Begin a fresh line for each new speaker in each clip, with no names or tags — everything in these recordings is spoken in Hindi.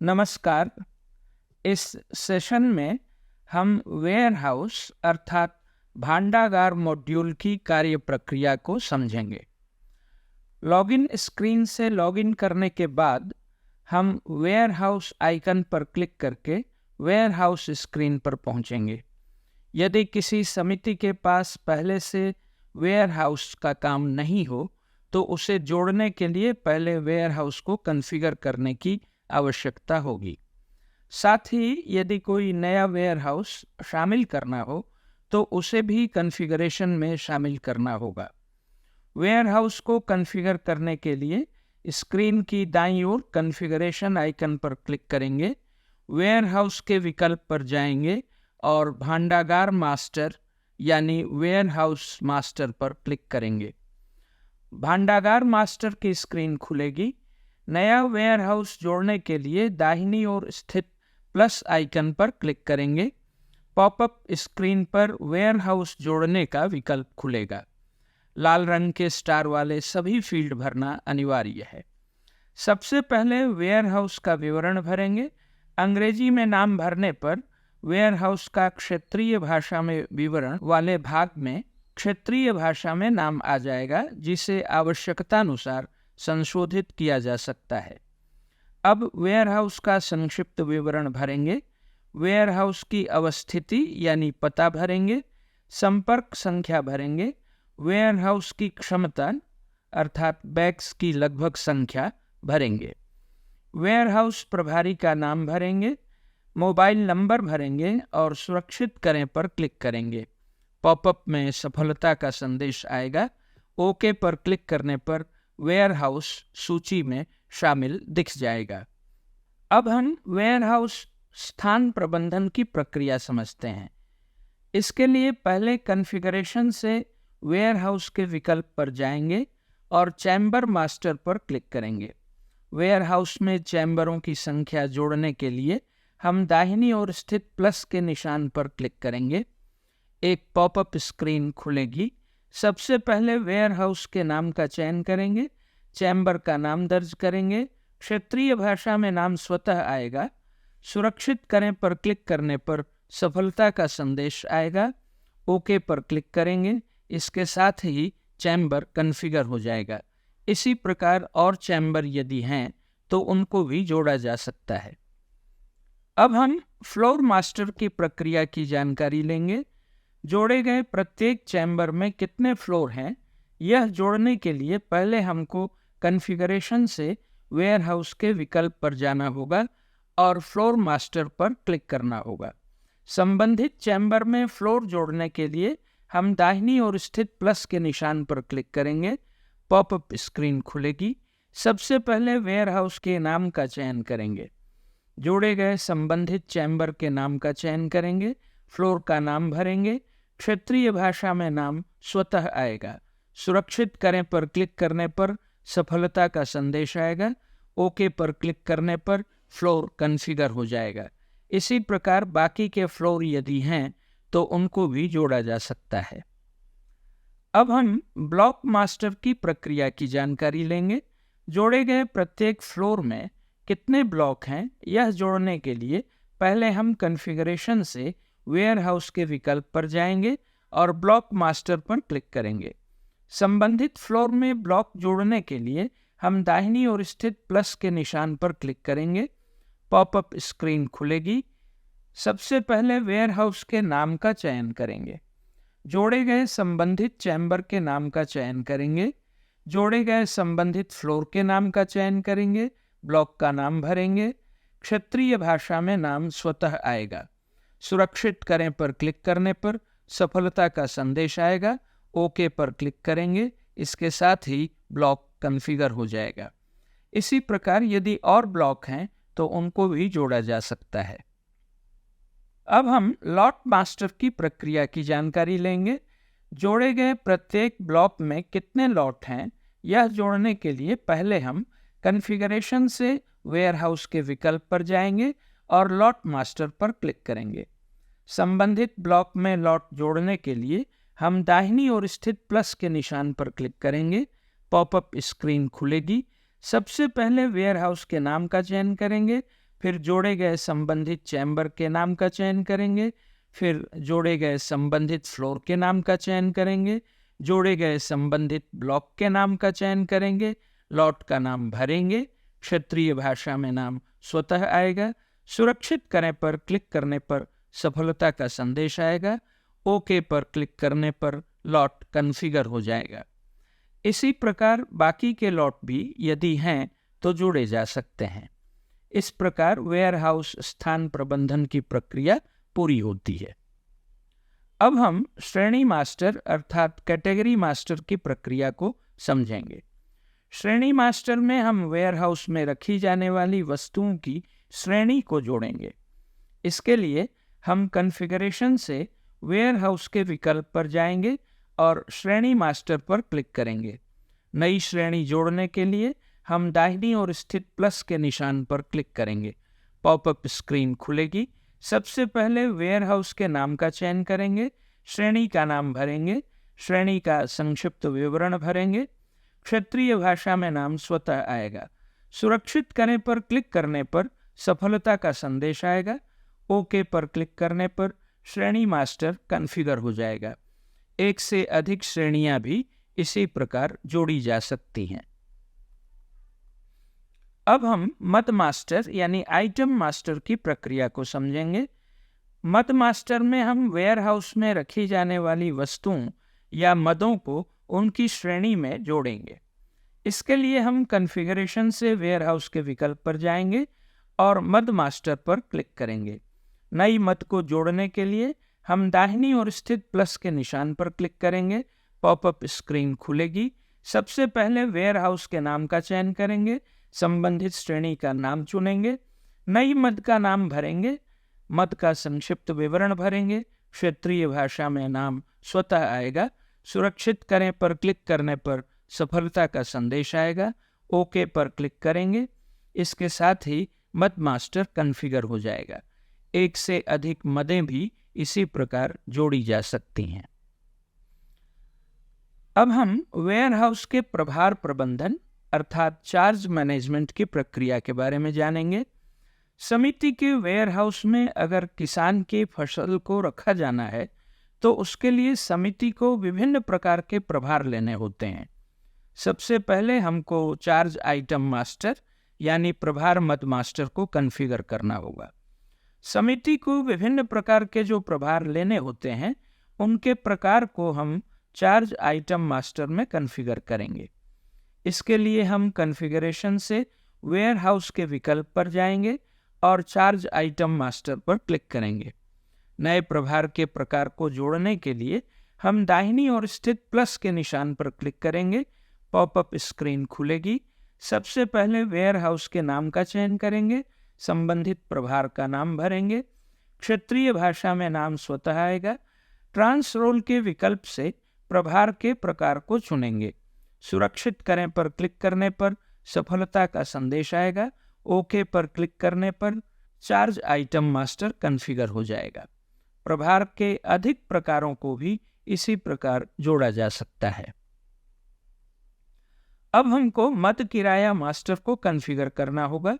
नमस्कार। इस सेशन में हम वेयरहाउस अर्थात भांडागार मॉड्यूल की कार्य प्रक्रिया को समझेंगे। लॉगिन स्क्रीन से लॉगिन करने के बाद हम वेयरहाउस आइकन पर क्लिक करके वेयरहाउस स्क्रीन पर पहुंचेंगे। यदि किसी समिति के पास पहले से वेयरहाउस का काम नहीं हो तो उसे जोड़ने के लिए पहले वेयरहाउस को कॉन्फ़िगर करने की आवश्यकता होगी। साथ ही यदि कोई नया वेयरहाउस शामिल करना हो तो उसे भी कॉन्फ़िगरेशन में शामिल करना होगा। वेयरहाउस को कॉन्फ़िगर करने के लिए स्क्रीन की दाईं ओर कॉन्फ़िगरेशन आइकन पर क्लिक करेंगे, वेयरहाउस के विकल्प पर जाएंगे और भांडागार मास्टर यानी वेयरहाउस मास्टर पर क्लिक करेंगे। भांडागार मास्टर की स्क्रीन खुलेगी। नया वेयरहाउस जोड़ने के लिए दाहिनी ओर स्थित प्लस आइकन पर क्लिक करेंगे। पॉपअप स्क्रीन पर वेयरहाउस जोड़ने का विकल्प खुलेगा। लाल रंग के स्टार वाले सभी फील्ड भरना अनिवार्य है। सबसे पहले वेयरहाउस का विवरण भरेंगे। अंग्रेजी में नाम भरने पर वेयरहाउस का क्षेत्रीय भाषा में विवरण वाले भाग में क्षेत्रीय भाषा में नाम आ जाएगा, जिसे आवश्यकतानुसार संशोधित किया जा सकता है। अब वेयरहाउस का संक्षिप्त विवरण भरेंगे। वेयरहाउस की अवस्थिति यानी पता भरेंगे। संपर्क संख्या भरेंगे। वेयरहाउस की क्षमता अर्थात बैग्स की लगभग संख्या भरेंगे। वेयरहाउस प्रभारी का नाम भरेंगे। मोबाइल नंबर भरेंगे और सुरक्षित करें पर क्लिक करेंगे। पॉपअप में सफलता का संदेश आएगा। ओके पर क्लिक करने पर वेयरहाउस सूची में शामिल दिख जाएगा। अब हम वेयरहाउस स्थान प्रबंधन की प्रक्रिया समझते हैं। इसके लिए पहले कॉन्फ़िगरेशन से वेयरहाउस के विकल्प पर जाएंगे और चैम्बर मास्टर पर क्लिक करेंगे। वेयरहाउस में चैम्बरों की संख्या जोड़ने के लिए हम दाहिनी ओर स्थित प्लस के निशान पर क्लिक करेंगे। एक पॉपअप स्क्रीन खुलेगी। सबसे पहले वेयरहाउस के नाम का चयन करेंगे। चैम्बर का नाम दर्ज करेंगे। क्षेत्रीय भाषा में नाम स्वतः आएगा। सुरक्षित करें पर क्लिक करने पर सफलता का संदेश आएगा। ओके पर क्लिक करेंगे। इसके साथ ही चैम्बर कॉन्फ़िगर हो जाएगा। इसी प्रकार और चैम्बर यदि हैं तो उनको भी जोड़ा जा सकता है। अब हम फ्लोर मास्टर की प्रक्रिया की जानकारी लेंगे। जोड़े गए प्रत्येक चैम्बर में कितने फ्लोर हैं, यह जोड़ने के लिए पहले हमको कॉन्फ़िगरेशन से वेयरहाउस के विकल्प पर जाना होगा और फ्लोर मास्टर पर क्लिक करना होगा। संबंधित चैम्बर में फ्लोर जोड़ने के लिए हम दाहिनी ओर स्थित प्लस के निशान पर क्लिक करेंगे। पॉपअप स्क्रीन खुलेगी। सबसे पहले वेयरहाउस के नाम का चयन करेंगे। जोड़े गए संबंधित चैम्बर के नाम का चयन करेंगे। फ्लोर का नाम भरेंगे। क्षेत्रीय भाषा में नाम स्वतः आएगा। सुरक्षित करें पर क्लिक करने पर सफलता का संदेश आएगा। ओके पर क्लिक करने पर फ्लोर कॉन्फ़िगर हो जाएगा। इसी प्रकार बाकी के फ्लोर यदि हैं तो उनको भी जोड़ा जा सकता है। अब हम ब्लॉक मास्टर की प्रक्रिया की जानकारी लेंगे। जोड़े गए प्रत्येक फ्लोर में कितने ब्लॉक हैं, यह जोड़ने के लिए पहले हम कॉन्फ़िगरेशन से वेयरहाउस के विकल्प पर जाएंगे और ब्लॉक मास्टर पर क्लिक करेंगे। संबंधित फ्लोर में ब्लॉक जोड़ने के लिए हम दाहिनी ओर स्थित प्लस के निशान पर क्लिक करेंगे। पॉपअप स्क्रीन खुलेगी। सबसे पहले वेयरहाउस के नाम का चयन करेंगे। जोड़े गए संबंधित चैम्बर के नाम का चयन करेंगे। जोड़े गए संबंधित फ्लोर के नाम का चयन करेंगे। ब्लॉक का नाम भरेंगे। क्षेत्रीय भाषा में नाम स्वतः आएगा। सुरक्षित करें पर क्लिक करने पर सफलता का संदेश आएगा। ओके पर क्लिक करेंगे। इसके साथ ही ब्लॉक कॉन्फ़िगर हो जाएगा। इसी प्रकार यदि और ब्लॉक हैं तो उनको भी जोड़ा जा सकता है। अब हम लॉट मास्टर की प्रक्रिया की जानकारी लेंगे। जोड़े गए प्रत्येक ब्लॉक में कितने लॉट हैं, यह जोड़ने के लिए पहले हम कॉन्फ़िगरेशन से वेयरहाउस के विकल्प पर जाएंगे और लॉट मास्टर पर क्लिक करेंगे। संबंधित ब्लॉक में लॉट जोड़ने के लिए हम दाहिनी ओर स्थित प्लस के निशान पर क्लिक करेंगे। पॉपअप स्क्रीन खुलेगी। सबसे पहले वेयरहाउस के नाम का चयन करेंगे, फिर जोड़े गए संबंधित चैम्बर के नाम का चयन करेंगे, फिर जोड़े गए संबंधित फ्लोर के नाम का चयन करेंगे, जोड़े गए संबंधित ब्लॉक के नाम का चयन करेंगे, लॉट का नाम भरेंगे, क्षेत्रीय भाषा में नाम स्वतः आएगा, सुरक्षित करें पर क्लिक करने पर सफलता का संदेश आएगा, ओके पर क्लिक करने पर लॉट कॉन्फ़िगर हो जाएगा। इसी प्रकार बाकी के लॉट भी यदि हैं तो जोड़े जा सकते हैं। इस प्रकार वेयरहाउस स्थान प्रबंधन की प्रक्रिया पूरी होती है। अब हम श्रेणी मास्टर अर्थात कैटेगरी मास्टर की प्रक्रिया को समझेंगे। श्रेणी मास्टर में हम वेयरहाउस में रखी जाने वाली वस्तुओं की श्रेणी को जोड़ेंगे। इसके लिए हम कॉन्फ़िगरेशन से वेयरहाउस के विकल्प पर जाएंगे और श्रेणी मास्टर पर क्लिक करेंगे। नई श्रेणी जोड़ने के लिए हम दाहिनी ओर स्थित प्लस के निशान पर क्लिक करेंगे। पॉपअप स्क्रीन खुलेगी। सबसे पहले वेयरहाउस के नाम का चयन करेंगे, श्रेणी का नाम भरेंगे, श्रेणी का संक्षिप्त विवरण भरेंगे, क्षेत्रीय भाषा में नाम स्वतः आएगा। सुरक्षित करें पर क्लिक करने पर सफलता का संदेश आएगा। ओके पर क्लिक करने पर श्रेणी मास्टर कॉन्फ़िगर हो जाएगा। एक से अधिक श्रेणियां भी इसी प्रकार जोड़ी जा सकती हैं। अब हम मद मास्टर यानी आइटम मास्टर की प्रक्रिया को समझेंगे। मद मास्टर में हम वेयरहाउस में रखी जाने वाली वस्तुओं या मदों को उनकी श्रेणी में जोड़ेंगे। इसके लिए हम कॉन्फ़िगरेशन से वेयरहाउस के विकल्प पर जाएंगे और मद मास्टर पर क्लिक करेंगे। नई मद को जोड़ने के लिए हम दाहिनी ओर स्थित प्लस के निशान पर क्लिक करेंगे। पॉपअप स्क्रीन खुलेगी। सबसे पहले वेयरहाउस के नाम का चयन करेंगे, संबंधित श्रेणी का नाम चुनेंगे, नई मद का नाम भरेंगे, मद का संक्षिप्त विवरण भरेंगे, क्षेत्रीय भाषा में नाम स्वतः आएगा। सुरक्षित करें पर क्लिक करने पर सफलता का संदेश आएगा। ओके पर क्लिक करेंगे। इसके साथ ही मद मास्टर कॉन्फ़िगर हो जाएगा। एक से अधिक मदें भी इसी प्रकार जोड़ी जा सकती हैं। अब हम वेयरहाउस के प्रभार प्रबंधन अर्थात चार्ज मैनेजमेंट की प्रक्रिया के बारे में जानेंगे। समिति के वेयरहाउस में अगर किसान की फसल को रखा जाना है तो उसके लिए समिति को विभिन्न प्रकार के प्रभार लेने होते हैं। सबसे पहले हमको चार्ज आइटम मास्टर यानी प्रभार मद मास्टर को कॉन्फ़िगर करना होगा। समिति को विभिन्न प्रकार के जो प्रभार लेने होते हैं उनके प्रकार को हम चार्ज आइटम मास्टर में कॉन्फ़िगर करेंगे। इसके लिए हम कॉन्फ़िगरेशन से वेयरहाउस के विकल्प पर जाएंगे और चार्ज आइटम मास्टर पर क्लिक करेंगे। नए प्रभार के प्रकार को जोड़ने के लिए हम दाहिनी ओर स्थित प्लस के निशान पर क्लिक करेंगे। पॉपअप स्क्रीन खुलेगी। सबसे पहले वेयरहाउस के नाम का चयन करेंगे, संबंधित प्रभार का नाम भरेंगे, क्षेत्रीय भाषा में नाम स्वतः आएगा। ट्रांसरोल के विकल्प से प्रभार के प्रकार को चुनेंगे। सुरक्षित करें पर क्लिक करने पर सफलता का संदेश आएगा। ओके पर क्लिक करने पर चार्ज आइटम मास्टर कॉन्फ़िगर हो जाएगा। प्रभार के अधिक प्रकारों को भी इसी प्रकार जोड़ा जा सकता है। अब हमको मद किराया मास्टर को कॉन्फ़िगर करना होगा।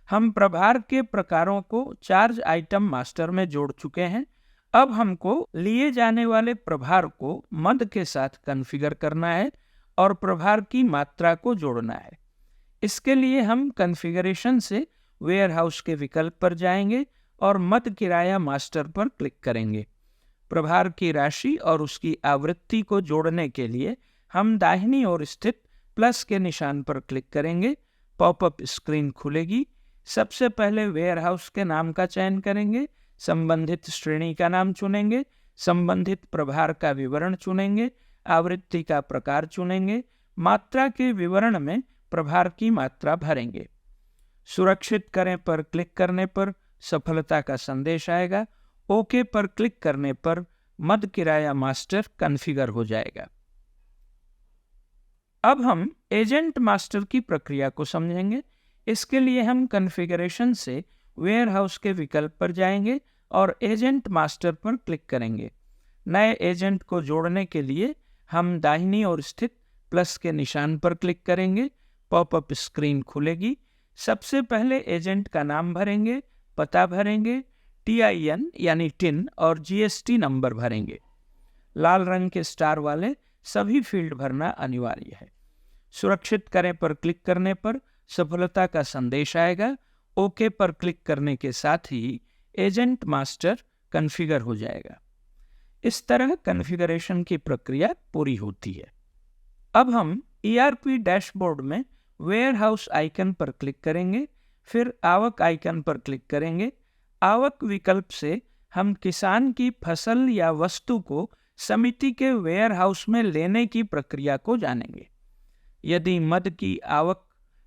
हम प्रभार के प्रकारों को चार्ज आइटम मास्टर में जोड़ चुके हैं। अब हमको लिए जाने वाले प्रभार को मद के साथ कॉन्फ़िगर करना है और प्रभार की मात्रा को जोड़ना है। इसके लिए हम कॉन्फ़िगरेशन से वेयरहाउस के विकल्प पर जाएंगे और मद किराया मास्टर पर क्लिक करेंगे। प्रभार की राशि और उसकी आवृत्ति को जोड़ने के लिए हम दाहिनी ओर स्थित प्लस के निशान पर क्लिक करेंगे। पॉपअप स्क्रीन खुलेगी। सबसे पहले वेयरहाउस के नाम का चयन करेंगे, संबंधित श्रेणी का नाम चुनेंगे, संबंधित प्रभार का विवरण चुनेंगे, आवृत्ति का प्रकार चुनेंगे, मात्रा के विवरण में प्रभार की मात्रा भरेंगे। सुरक्षित करें पर क्लिक करने पर सफलता का संदेश आएगा। ओके पर क्लिक करने पर मद किराया मास्टर कॉन्फ़िगर हो जाएगा। अब हम एजेंट मास्टर की प्रक्रिया को समझेंगे। इसके लिए हम कॉन्फ़िगरेशन से वेयरहाउस के विकल्प पर जाएंगे और एजेंट मास्टर पर क्लिक करेंगे। नए एजेंट को जोड़ने के लिए हम दाहिनी ओर स्थित प्लस के निशान पर क्लिक करेंगे। पॉपअप स्क्रीन खुलेगी। सबसे पहले एजेंट का नाम भरेंगे, पता भरेंगे, TIN यानी टिन और GST नंबर भरेंगे। लाल रंग के स्टार वाले सभी फील्ड भरना अनिवार्य है। सुरक्षित करें पर क्लिक करने पर सफलता का संदेश आएगा। ओके पर क्लिक करने के साथ ही एजेंट मास्टर कॉन्फ़िगर हो जाएगा। इस तरह कॉन्फ़िगरेशन की प्रक्रिया पूरी होती है। अब हम ERP डैशबोर्ड में वेयरहाउस आइकन पर क्लिक करेंगे, फिर आवक आइकन पर क्लिक करेंगे। आवक विकल्प से हम किसान की फसल या वस्तु को समिति के वेयरहाउस में लेने की प्रक्रिया को जानेंगे। यदि मद की आवक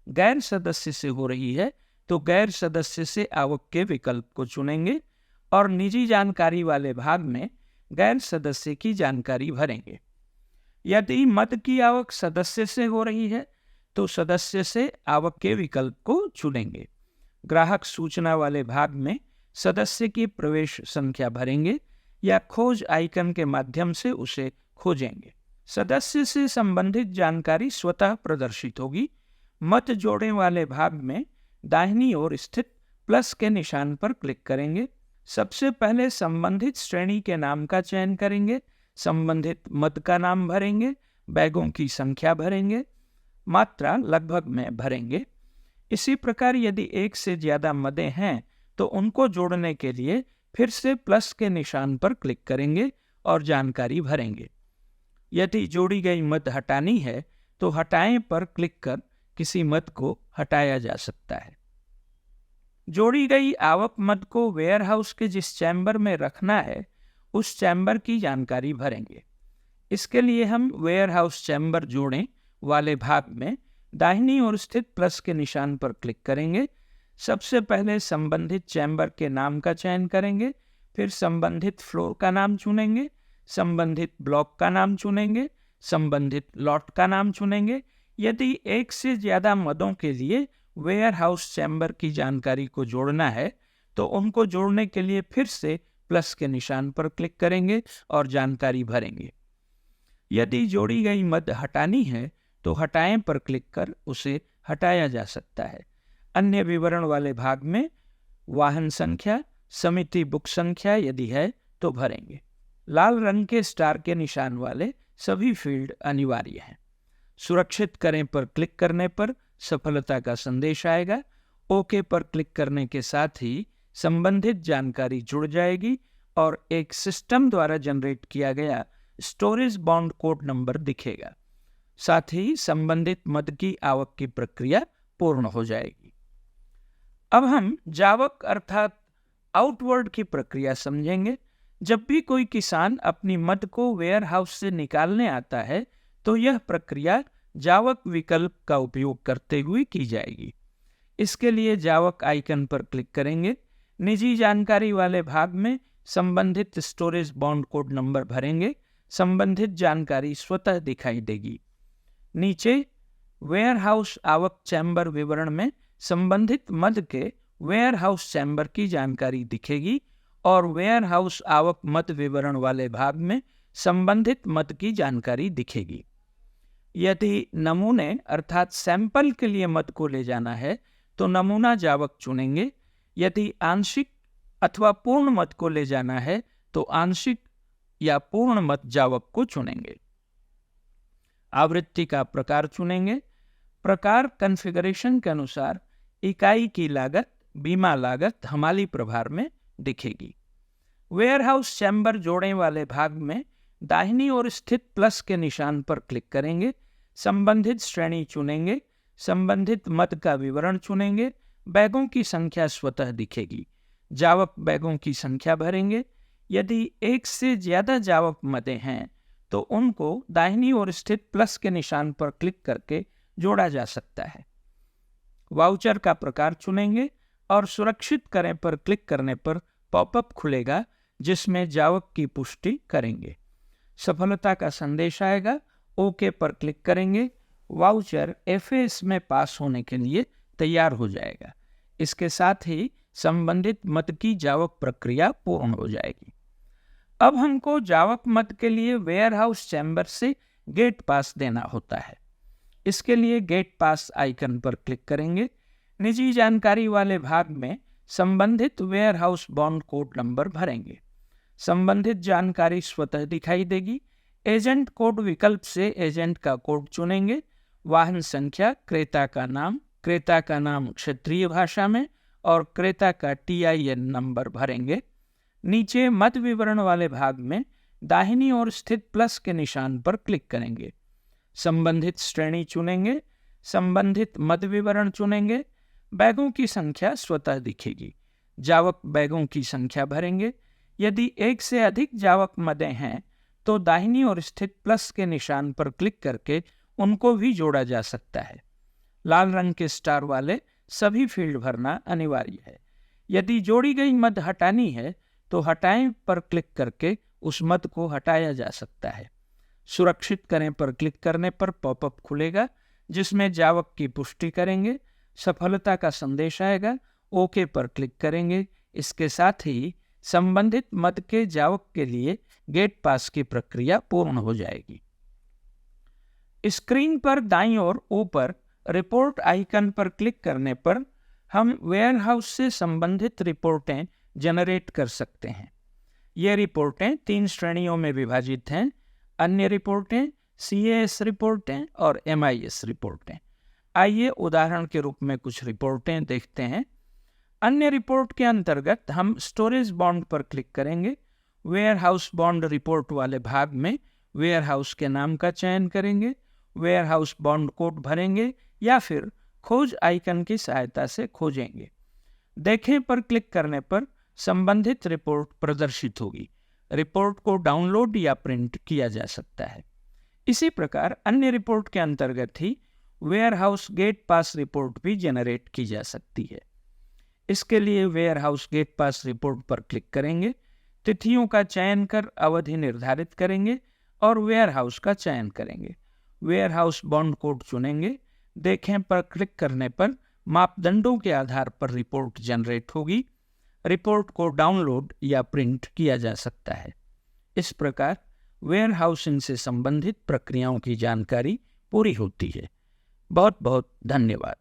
गैर सदस्य से हो रही है तो गैर सदस्य से आवक के विकल्प को चुनेंगे और निजी जानकारी वाले भाग में गैर सदस्य की जानकारी भरेंगे। यदि मद की आवक सदस्य से हो रही है तो सदस्य से आवक के विकल्प को चुनेंगे। ग्राहक सूचना वाले भाग में सदस्य की प्रवेश संख्या भरेंगे या खोज आइकन के माध्यम से उसे खोजेंगे। सदस्य से संबंधित जानकारी स्वतः प्रदर्शित होगी। मत जोड़ने वाले भाग में दाहिनी ओर स्थित प्लस के निशान पर क्लिक करेंगे। सबसे पहले संबंधित श्रेणी के नाम का चयन करेंगे, संबंधित मत का नाम भरेंगे, बैगों की संख्या भरेंगे, मात्रा लगभग में भरेंगे। इसी प्रकार यदि एक से ज़्यादा मदें हैं तो उनको जोड़ने के लिए फिर से प्लस के निशान पर क्लिक करेंगे और जानकारी भरेंगे। यदि जोड़ी गई मद हटानी है तो हटाएं पर क्लिक कर किसी मद को हटाया जा सकता है। जोड़ी गई आवक मद को वेयरहाउस के जिस चैम्बर में रखना है उस चैम्बर की जानकारी भरेंगे। इसके लिए हम वेयरहाउस चैम्बर जोड़ें वाले भाग में दाहिनी ओर स्थित प्लस के निशान पर क्लिक करेंगे। सबसे पहले संबंधित चैम्बर के नाम का चयन करेंगे, फिर संबंधित फ्लोर का नाम चुनेंगे, संबंधित ब्लॉक का नाम चुनेंगे, संबंधित लॉट का नाम चुनेंगे। यदि एक से ज़्यादा मदों के लिए वेयरहाउस चैम्बर की जानकारी को जोड़ना है तो उनको जोड़ने के लिए फिर से प्लस के निशान पर क्लिक करेंगे और जानकारी भरेंगे। यदि जोड़ी गई मद हटानी है तो हटाएं पर क्लिक कर उसे हटाया जा सकता है। अन्य विवरण वाले भाग में वाहन संख्या, समिति बुक संख्या यदि है तो भरेंगे। लाल रंग के स्टार के निशान वाले सभी फील्ड अनिवार्य हैं। सुरक्षित करें पर क्लिक करने पर सफलता का संदेश आएगा। ओके पर क्लिक करने के साथ ही संबंधित जानकारी जुड़ जाएगी और एक सिस्टम द्वारा जनरेट किया गया स्टोरेज बॉन्ड कोड नंबर दिखेगा। साथ ही संबंधित मद की आवक की प्रक्रिया पूर्ण हो जाएगी। अब हम जावक अर्थात आउटवर्ड की प्रक्रिया समझेंगे। जब भी कोई किसान अपनी मद को वेयरहाउस से निकालने आता है तो यह प्रक्रिया जावक विकल्प का उपयोग करते हुए की जाएगी। इसके लिए जावक आइकन पर क्लिक करेंगे। निजी जानकारी वाले भाग में संबंधित स्टोरेज बॉन्ड कोड नंबर भरेंगे। संबंधित जानकारी स्वतः दिखाई देगी। नीचे वेयरहाउस आवक चैम्बर विवरण में संबंधित मद के वेयरहाउस चैम्बर की जानकारी दिखेगी और वेयरहाउस आवक मद विवरण वाले भाग में संबंधित मद की जानकारी दिखेगी। यदि नमूने अर्थात सैंपल के लिए मद को ले जाना है तो नमूना जावक चुनेंगे। यदि आंशिक अथवा पूर्ण मद को ले जाना है तो आंशिक या पूर्ण मद जावक को चुनेंगे। आवृत्ति का प्रकार चुनेंगे। प्रकार कॉन्फ़िगरेशन के अनुसार इकाई की लागत, बीमा लागत हमाली प्रभार में दिखेगी। वेयरहाउस चैम्बर जोड़ने वाले भाग में दाहिनी ओर स्थित प्लस के निशान पर क्लिक करेंगे। संबंधित श्रेणी चुनेंगे। संबंधित मद का विवरण चुनेंगे। बैगों की संख्या स्वतः दिखेगी। जावक बैगों की संख्या भरेंगे। यदि एक से ज़्यादा जावक मदें हैं तो उनको दाहिनी ओर स्थित प्लस के निशान पर क्लिक करके जोड़ा जा सकता है। वाउचर का प्रकार चुनेंगे और सुरक्षित करें पर क्लिक करने पर पॉपअप खुलेगा जिसमें जावक की पुष्टि करेंगे। सफलता का संदेश आएगा। ओके पर क्लिक करेंगे। वाउचर FAS में पास होने के लिए तैयार हो जाएगा। इसके साथ ही संबंधित मद की जावक प्रक्रिया पूर्ण हो जाएगी। अब हमको जावक मद के लिए वेयरहाउस चैम्बर से गेट पास देना होता है। इसके लिए गेट पास आइकन पर क्लिक करेंगे। निजी जानकारी वाले भाग में संबंधित वेयरहाउस बॉन्ड कोड नंबर भरेंगे। संबंधित जानकारी स्वतः दिखाई देगी। एजेंट कोड विकल्प से एजेंट का कोड चुनेंगे। वाहन संख्या, क्रेता का नाम क्षेत्रीय भाषा में और क्रेता का TIN नंबर भरेंगे। नीचे मत विवरण वाले भाग में दाहिनी ओर स्थित प्लस के निशान पर क्लिक करेंगे। संबंधित श्रेणी चुनेंगे। संबंधित मत विवरण चुनेंगे। बैगों की संख्या स्वतः दिखेगी। जावक बैगों की संख्या भरेंगे। यदि एक से अधिक जावक मदें हैं तो दाहिनी ओर स्थित प्लस के निशान पर क्लिक करके उनको भी जोड़ा जा सकता है। लाल रंग के स्टार वाले सभी फील्ड भरना अनिवार्य है। यदि जोड़ी गई मद हटानी है तो हटाएं पर क्लिक करके उस मद को हटाया जा सकता है। सुरक्षित करें पर क्लिक करने पर पॉपअप खुलेगा जिसमें जावक की पुष्टि करेंगे। सफलता का संदेश आएगा। ओके पर क्लिक करेंगे। इसके साथ ही संबंधित मद के जावक के लिए गेट पास की प्रक्रिया पूर्ण हो जाएगी। स्क्रीन पर दाईं ओर ऊपर रिपोर्ट आइकन पर क्लिक करने पर हम वेयरहाउस से संबंधित रिपोर्टें जनरेट कर सकते हैं। ये रिपोर्टें 3 श्रेणियों में विभाजित हैं: अन्य रिपोर्टें, CAS रिपोर्टें और MIS रिपोर्टें। आइए उदाहरण के रूप में कुछ रिपोर्टें देखते हैं। अन्य रिपोर्ट के अंतर्गत हम स्टोरेज बॉन्ड पर क्लिक करेंगे। वेयरहाउस बॉन्ड रिपोर्ट वाले भाग में वेयरहाउस के नाम का चयन करेंगे। वेयरहाउस बॉन्ड कोड भरेंगे या फिर खोज आइकन की सहायता से खोजेंगे। देखें पर क्लिक करने पर संबंधित रिपोर्ट प्रदर्शित होगी। रिपोर्ट को डाउनलोड या प्रिंट किया जा सकता है। इसी प्रकार अन्य रिपोर्ट के अंतर्गत ही वेयरहाउस गेट पास रिपोर्ट भी जनरेट की जा सकती है। इसके लिए वेयरहाउस गेट पास रिपोर्ट पर क्लिक करेंगे। तिथियों का चयन कर अवधि निर्धारित करेंगे और वेयरहाउस का चयन करेंगे। वेयरहाउस बॉन्ड कोड चुनेंगे। देखें पर क्लिक करने पर मापदंडों के आधार पर रिपोर्ट जनरेट होगी। रिपोर्ट को डाउनलोड या प्रिंट किया जा सकता है। इस प्रकार वेयरहाउसिंग से संबंधित प्रक्रियाओं की जानकारी पूरी होती है। बहुत बहुत धन्यवाद।